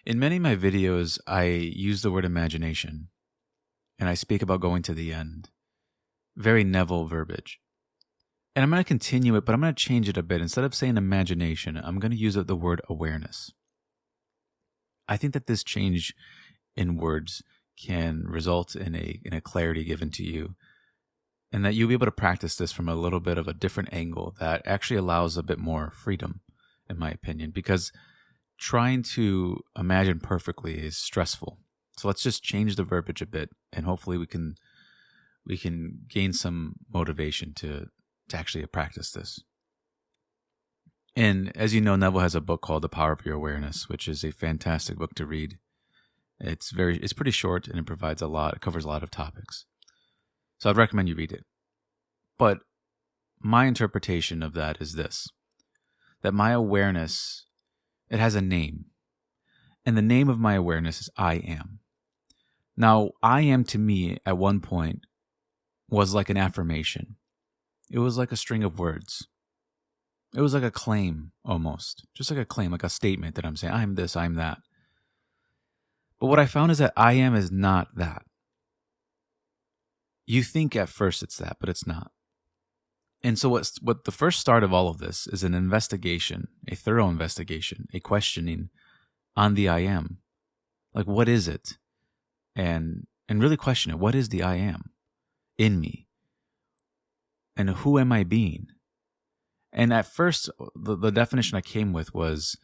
In many of my videos, I use the word imagination and I speak about going to the end. Very Neville verbiage. And I'm going to continue it, but I'm going to change it a bit. Instead of saying imagination, I'm going to use the word awareness. I think that this change in words can result in a clarity given to you, and that you'll be able to practice this from a little bit of a different angle that actually allows a bit more freedom, in my opinion, because trying to imagine perfectly is stressful. So let's just change the verbiage a bit, and hopefully we can gain some motivation to actually practice this. And as you know, Neville has a book called The Power of Your Awareness, which is a fantastic book to read. It's pretty short and it covers a lot of topics. So I'd recommend you read it. But my interpretation of that is this, that my awareness, it has a name. And the name of my awareness is I am. Now, I am to me at one point was like an affirmation. It was like a string of words. It was like a claim almost. Just like a claim, like a statement that I'm saying, I'm this, I'm that. But what I found is that I am is not that. You think at first it's that, but it's not. And so what the first start of all of this is an investigation, a thorough investigation, a questioning on the I am. Like, what is it? And really question it. What is the I am in me? And who am I being? And at first, the definition I came with was,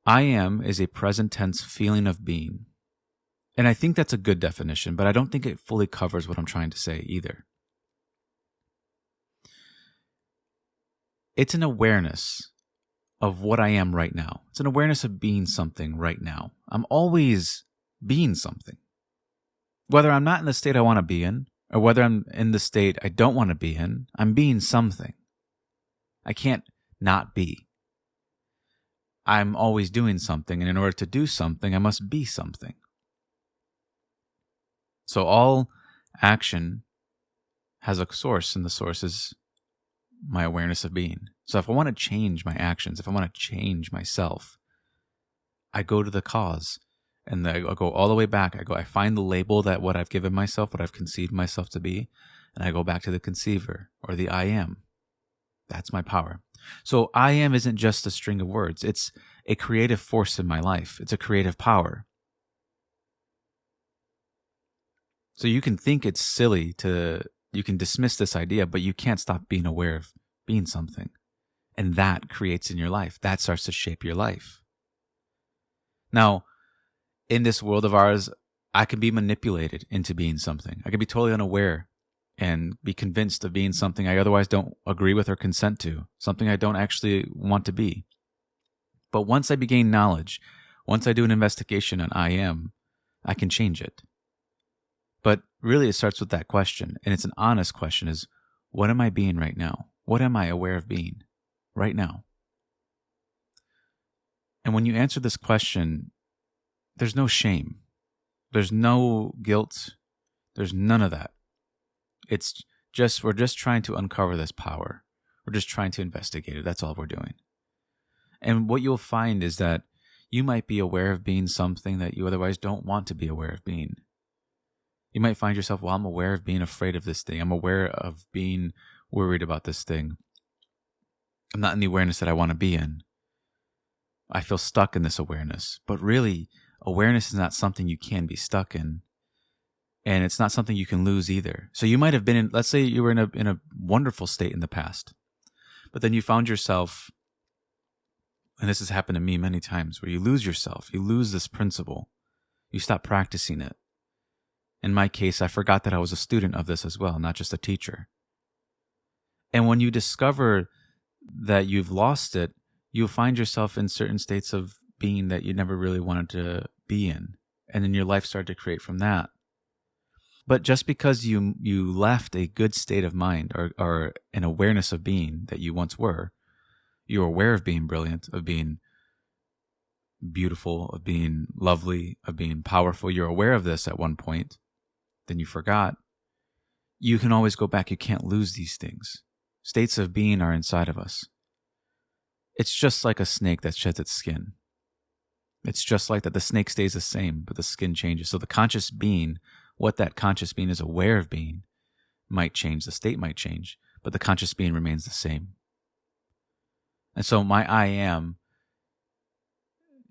I am is a present tense feeling of being. And I think that's a good definition, but I don't think it fully covers what I'm trying to say either. It's an awareness of what I am right now. It's an awareness of being something right now. I'm always being something. Whether I'm not in the state I want to be in, or whether I'm in the state I don't want to be in, I'm being something. I can't not be. I'm always doing something, and in order to do something, I must be something. So all action has a source, and the source is my awareness of being. So if I want to change my actions, if I want to change myself, I go to the cause, and I go all the way back. I find the label that what I've given myself, what I've conceived myself to be, and I go back to the conceiver, or the I am. That's my power. So I am isn't just a string of words. It's a creative force in my life. It's a creative power. So you can think it's silly you can dismiss this idea, but you can't stop being aware of being something. And that creates in your life. That starts to shape your life. Now, in this world of ours, I can be manipulated into being something. I can be totally unaware and be convinced of being something I otherwise don't agree with or consent to, something I don't actually want to be. But once I gain knowledge, once I do an investigation on I am, I can change it. But really it starts with that question, and it's an honest question, is what am I being right now? What am I aware of being right now? And when you answer this question, there's no shame. There's no guilt. There's none of that. It's just, we're just trying to uncover this power. We're just trying to investigate it. That's all we're doing. And what you'll find is that you might be aware of being something that you otherwise don't want to be aware of being. You might find yourself, well, I'm aware of being afraid of this thing. I'm aware of being worried about this thing. I'm not in the awareness that I want to be in. I feel stuck in this awareness. But really, awareness is not something you can be stuck in. And it's not something you can lose either. So you might have been in, let's say you were in a wonderful state in the past, but then you found yourself, and this has happened to me many times, where you lose yourself, you lose this principle, you stop practicing it. In my case, I forgot that I was a student of this as well, not just a teacher. And when you discover that you've lost it, you'll find yourself in certain states of being that you never really wanted to be in. And then your life started to create from that. But just because you left a good state of mind or an awareness of being that you once were, you're aware of being brilliant, of being beautiful, of being lovely, of being powerful. You're aware of this at one point, then you forgot. You can always go back. You can't lose these things. States of being are inside of us. It's just like a snake that sheds its skin. It's just like that. The snake stays the same, but the skin changes. So the conscious being, what that conscious being is aware of being, might change. The state might change, but the conscious being remains the same. And so my I am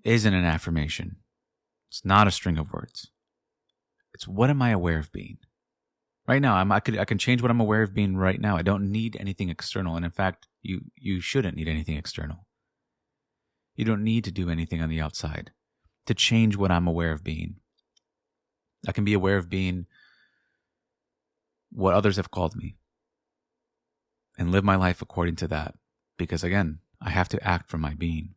isn't an affirmation. It's not a string of words. It's what am I aware of being? Right now, I can change what I'm aware of being right now. I don't need anything external. And in fact, you shouldn't need anything external. You don't need to do anything on the outside to change what I'm aware of being. I can be aware of being what others have called me and live my life according to that. Because again, I have to act from my being.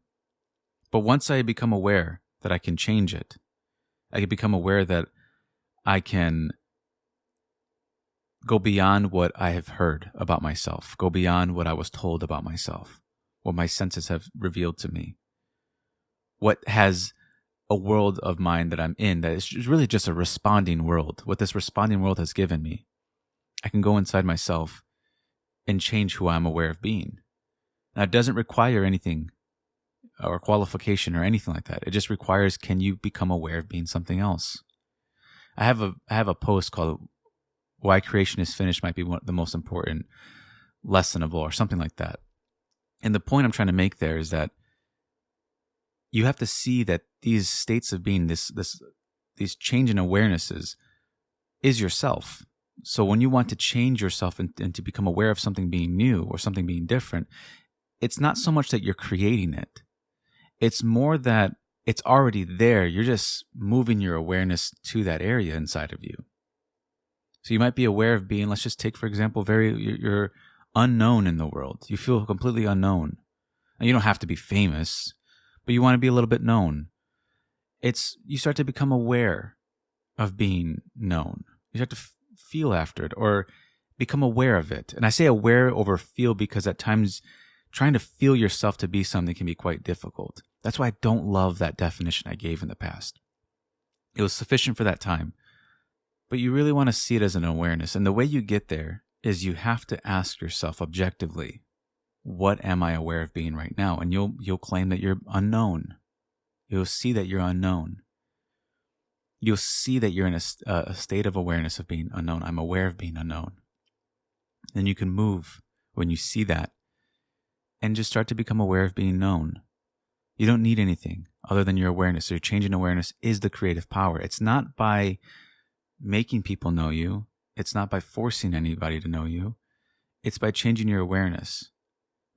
But once I become aware that I can change it, I can become aware that I can go beyond what I have heard about myself, go beyond what I was told about myself, what my senses have revealed to me, what has a world of mine that I'm in that is really just a responding world, what this responding world has given me. I can go inside myself and change who I'm aware of being. Now, it doesn't require anything or qualification or anything like that. It just requires, can you become aware of being something else? I have a post called Why Creation is Finished might be the most important lesson of all, or something like that. And the point I'm trying to make there is that you have to see that these states of being, these change in awarenesses is yourself. So when you want to change yourself and to become aware of something being new or something being different, it's not so much that you're creating it. It's more that it's already there. You're just moving your awareness to that area inside of you. So you might be aware of being, let's just take, for example, you're unknown in the world. You feel completely unknown. And you don't have to be famous, but you want to be a little bit known. You start to become aware of being known. You start to feel after it or become aware of it. And I say aware over feel because at times trying to feel yourself to be something can be quite difficult. That's why I don't love that definition I gave in the past. It was sufficient for that time. But you really want to see it as an awareness. And the way you get there is you have to ask yourself objectively, what am I aware of being right now? And you'll claim that you're unknown. You'll see that you're unknown. You'll see that you're in a state of awareness of being unknown. I'm aware of being unknown. Then you can move when you see that and just start to become aware of being known. You don't need anything other than your awareness. So your change in awareness is the creative power. It's not by making people know you. It's not by forcing anybody to know you. It's by changing your awareness.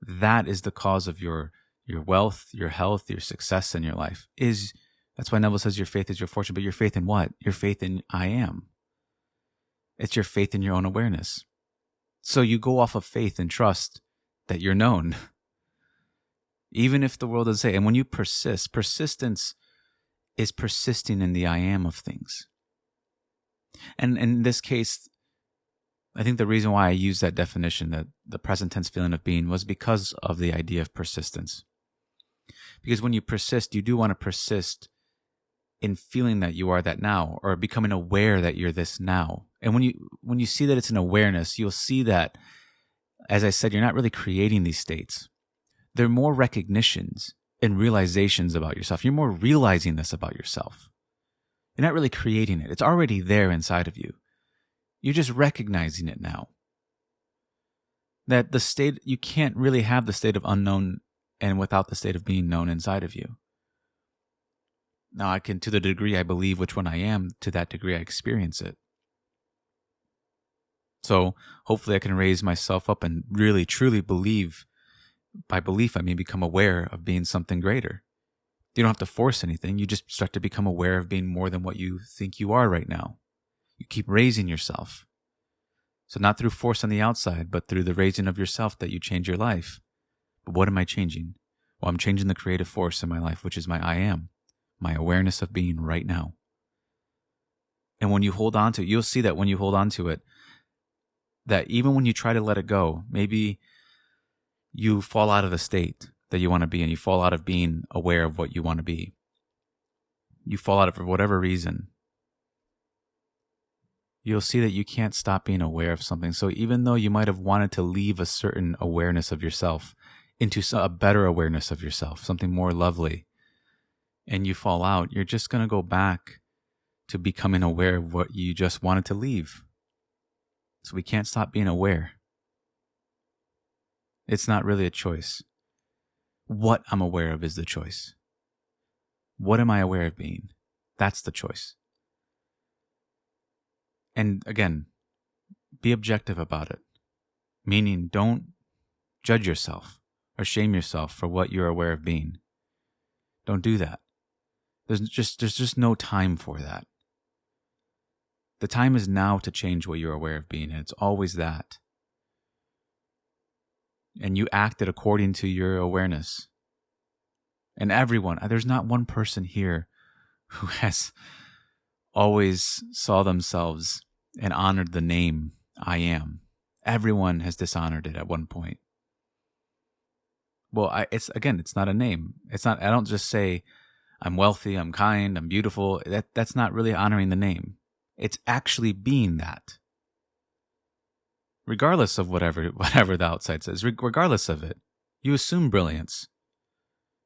That is the cause of your wealth, your health, your success in your life. That's why Neville says your faith is your fortune. But your faith in what? Your faith in I am. It's your faith in your own awareness. So you go off of faith and trust that you're known. Even if the world doesn't say. And when you persistence is persisting in the I am of things. And in this case, I think the reason why I use that definition, that the present tense feeling of being, was because of the idea of persistence. Because when you persist, you do want to persist in feeling that you are that now, or becoming aware that you're this now. And when you see that it's an awareness, you'll see that, as I said, you're not really creating these states. They're more recognitions and realizations about yourself. You're more realizing this about yourself. You're not really creating it. It's already there inside of you. You're just recognizing it now. That the state, you can't really have the state of unknown and without the state of being known inside of you. Now I can, to the degree I believe which one I am, to that degree I experience it. So hopefully I can raise myself up and really truly believe. By belief, I mean become aware of being something greater. You don't have to force anything. You just start to become aware of being more than what you think you are right now. You keep raising yourself. So not through force on the outside, but through the raising of yourself that you change your life. But what am I changing? Well, I'm changing the creative force in my life, which is my I am, my awareness of being right now. And when you hold on to it, you'll see that when you hold on to it, that even when you try to let it go, maybe you fall out of the state that you want to be in. You fall out of being aware of what you want to be. You fall out of, for whatever reason. You'll see that you can't stop being aware of something. So even though you might have wanted to leave a certain awareness of yourself into a better awareness of yourself, something more lovely, and you fall out, you're just going to go back to becoming aware of what you just wanted to leave. So we can't stop being aware. It's not really a choice. What I'm aware of is the choice. What am I aware of being? That's the choice. And again, be objective about it. Meaning, don't judge yourself or shame yourself for what you're aware of being. Don't do that. There's just no time for that. The time is now to change what you're aware of being, and it's always that. And you acted according to your awareness. And everyone, there's not one person here who has always saw themselves and honored the name I am. Everyone has dishonored it at one point. Well, it's not a name. It's not. I don't just say I'm wealthy, I'm kind, I'm beautiful. That's not really honoring the name. It's actually being that. Regardless of whatever the outside says, regardless of it, you assume brilliance.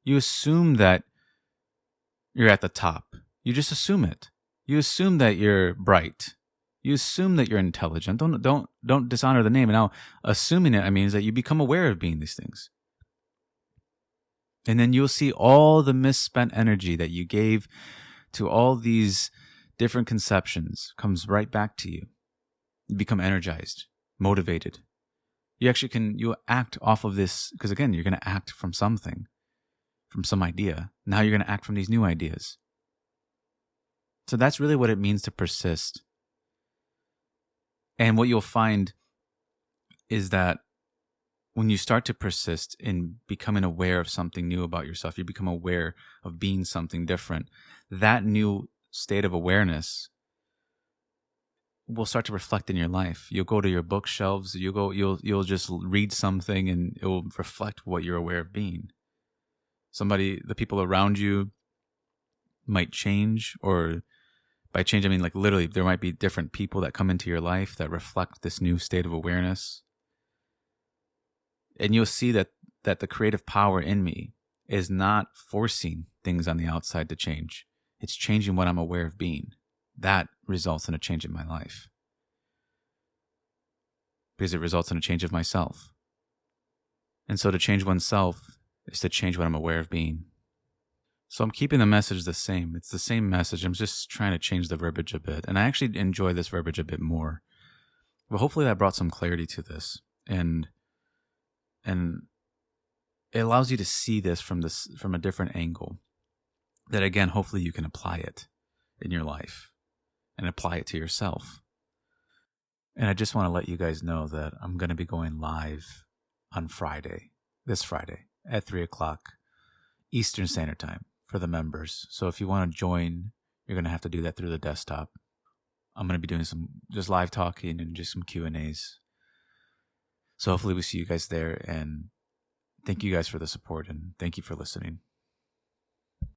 You assume that you're at the top. You just assume it. You assume that you're bright. You assume that you're intelligent. Don't dishonor the name. And now, assuming it, means that you become aware of being these things. And then you'll see all the misspent energy that you gave to all these different conceptions comes right back to you. You become energized, motivated. You act off of this, because again, you're going to act from something, from some idea. Now you're going to act from these new ideas. So that's really what it means to persist. And what you'll find is that when you start to persist in becoming aware of something new about yourself, you become aware of being something different. That new state of awareness will start to reflect in your life. You'll go to your bookshelves, you'll just read something and it will reflect what you're aware of being. The people around you might change, or by change, I mean like literally there might be different people that come into your life that reflect this new state of awareness. And you'll see that the creative power in me is not forcing things on the outside to change. It's changing what I'm aware of being. That results in a change in my life. Because it results in a change of myself. And so to change oneself is to change what I'm aware of being. So I'm keeping the message the same. It's the same message. I'm just trying to change the verbiage a bit. And I actually enjoy this verbiage a bit more. But hopefully that brought some clarity to this. And it allows you to see this from a different angle. That again, hopefully you can apply it in your life and apply it to yourself. And I just want to let you guys know that I'm going to be going live on this Friday at 3:00 Eastern Standard Time for the members. So if you want to join, you're going to have to do that through the desktop. I'm going to be doing some just live talking and just some Q&As. So hopefully we see you guys there, and thank you guys for the support, and thank you for listening.